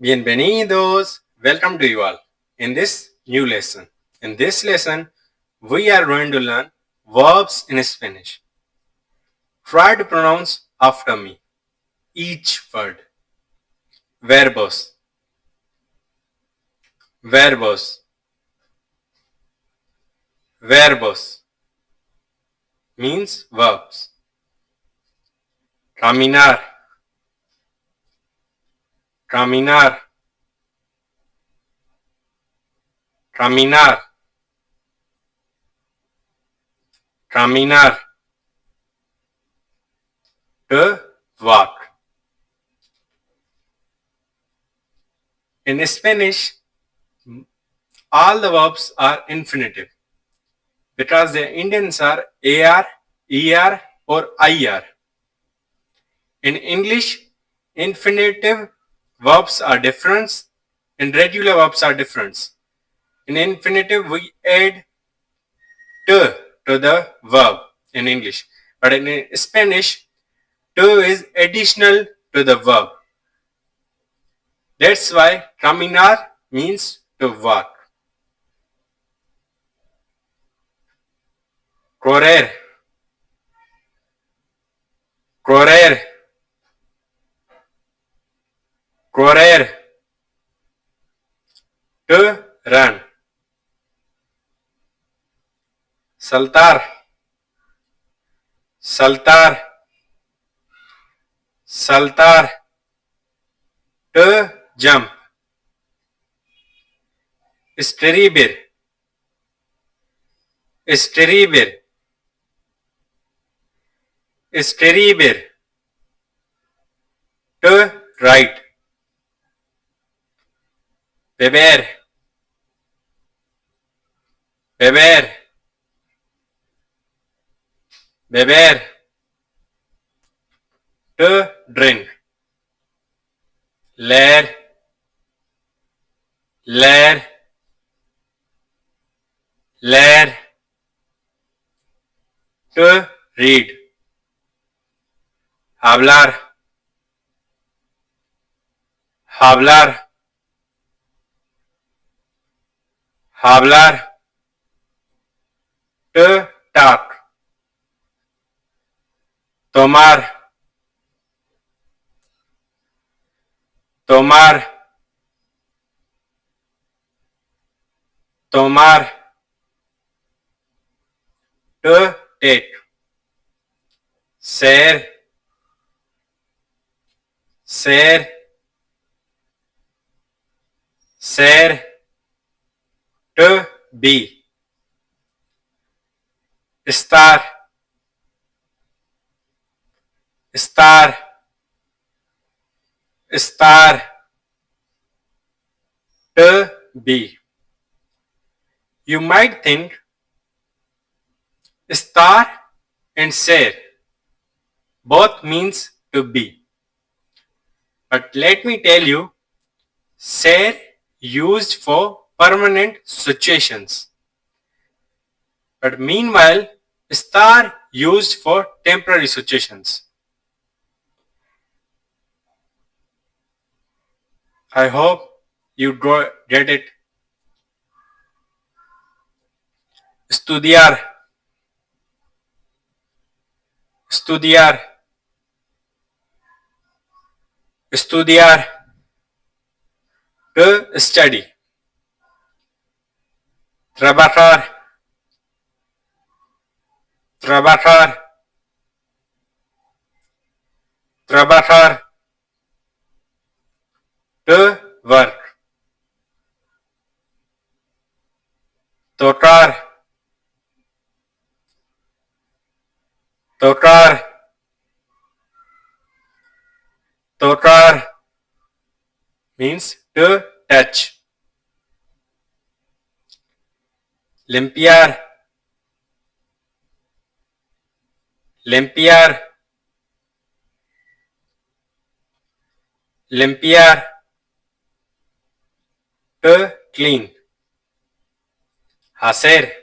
Bienvenidos! Welcome to you all in this new lesson. In this lesson, we are going to learn verbs in Spanish. Try to pronounce after me each word. Verbos, verbos, verbos means verbs. Caminar, caminar, caminar, caminar. To walk. In Spanish, all the verbs are infinitive because the Indians are AR, ER or IR. In English, infinitive verbs are different and regular verbs are different. In infinitive, we add to the verb in English, but in Spanish, to is additional to the verb. That's why caminar means to walk. Correr, correr, correr, to run. Saltar, saltar, saltar, to jump. Estribir, estribir, estribir, to write. Beber, beber, beber, to drink. Leer, leer, leer, to read. Hablar, hablar, hablar, to talk. Tomar, tomar, tomar, to take. Ser, ser, ser, to be. Estar, estar, estar, to be. You might think estar and ser both means to be. But let me tell you, ser used for permanent situations. But meanwhile, estar used for temporary situations. I hope you get it. Estudiar, estudiar, estudiar, to study. Trabajar, trabajar, trabajar, to work. Tocar, tocar, tocar means to touch. Limpiar, limpiar, limpiar, to clean. Hacer,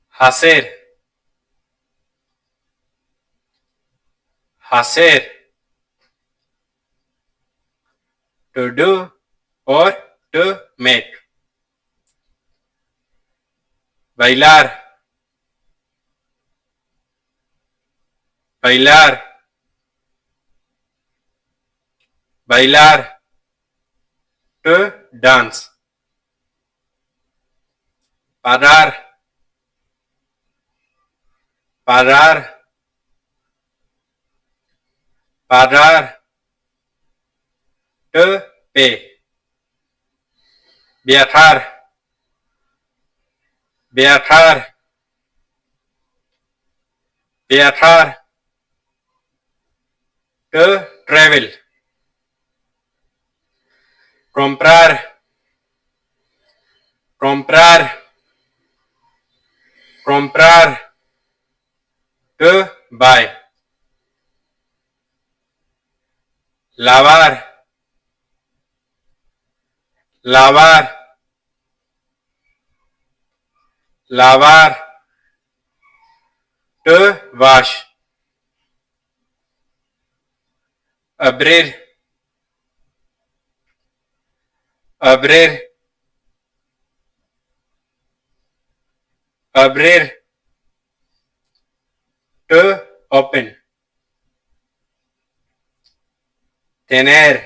hacer, hacer, to do, or to make. Bailar, bailar, bailar, to dance. Parar, parar, parar, to pay. Viajar, viajar, viajar, to travel. Comprar, comprar, comprar, to buy. Lavar, lavar, lavar, to wash. Abrir, abrir, abrir, to open. Tener,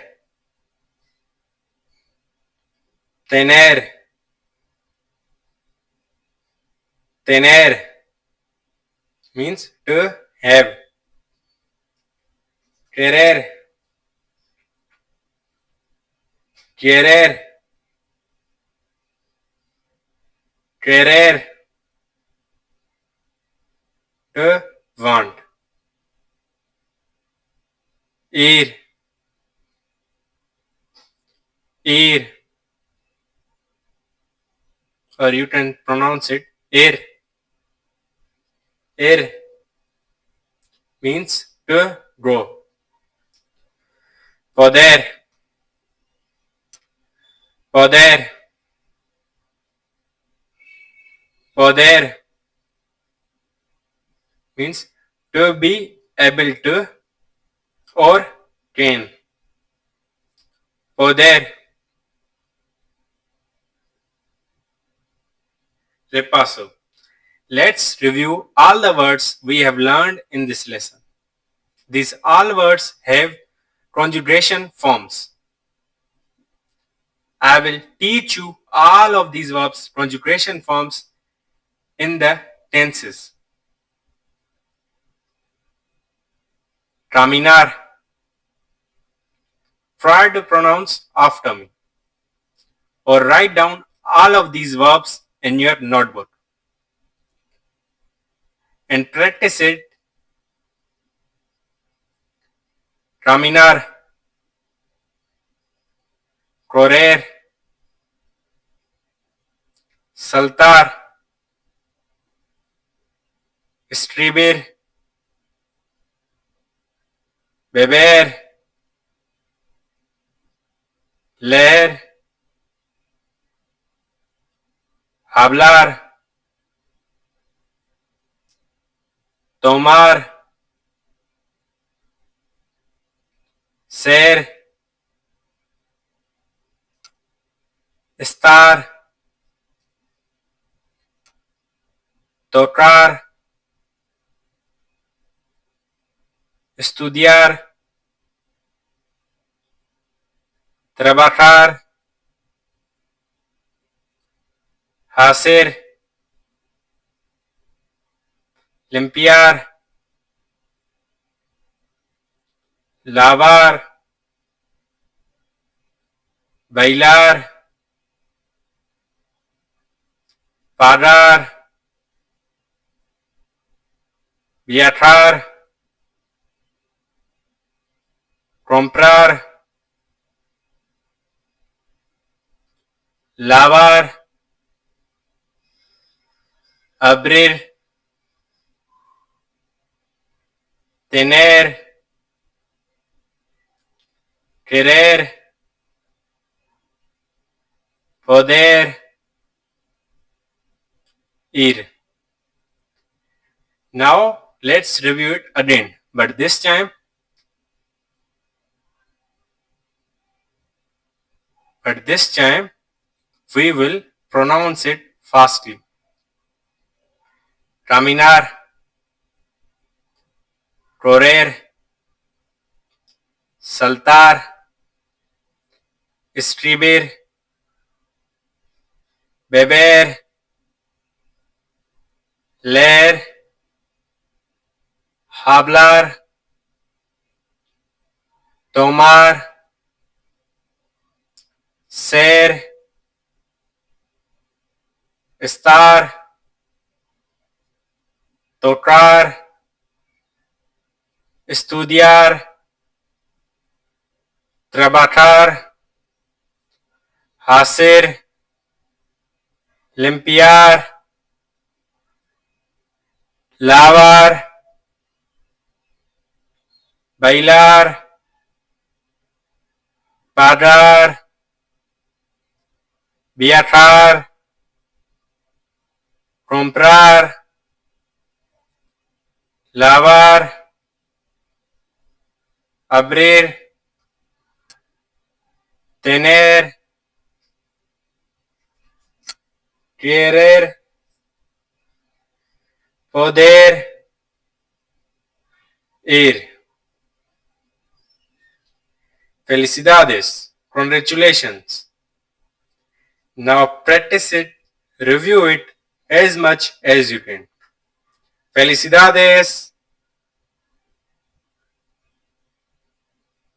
tener, tener means to have. Querer, querer, querer, to want. Ir, ir, or you can pronounce it ir. Ir means to go. Poder, poder, poder means to be able to or can. Poder. Repaso. Let's review all the words we have learned in this lesson. These all words have conjugation forms. I will teach you all of these verbs conjugation forms in the tenses. Caminar. Try to pronounce after me or write down all of these verbs in your notebook and practice it. Caminar, correr, saltar, escribir, beber, leer, hablar, tomar, ser, estar, tocar, estudiar, trabajar, hacer, limpiar, lavar, bailar, parar, viajar, comprar, lavar, abrir, tener, querer, poder, ir. Now let's review it again, but this time but this time we will pronounce it fastly. Caminar, correr, saltar, escribir, beber, leer, hablar, tomar, ser, estar, tocar, estudiar, trabajar, hacer, limpiar, lavar, bailar, pagar, viajar, comprar, lavar, abrir, tener, querer, poder, ir. Felicidades. Congratulations. Now practice it, review it as much as you can. Felicidades.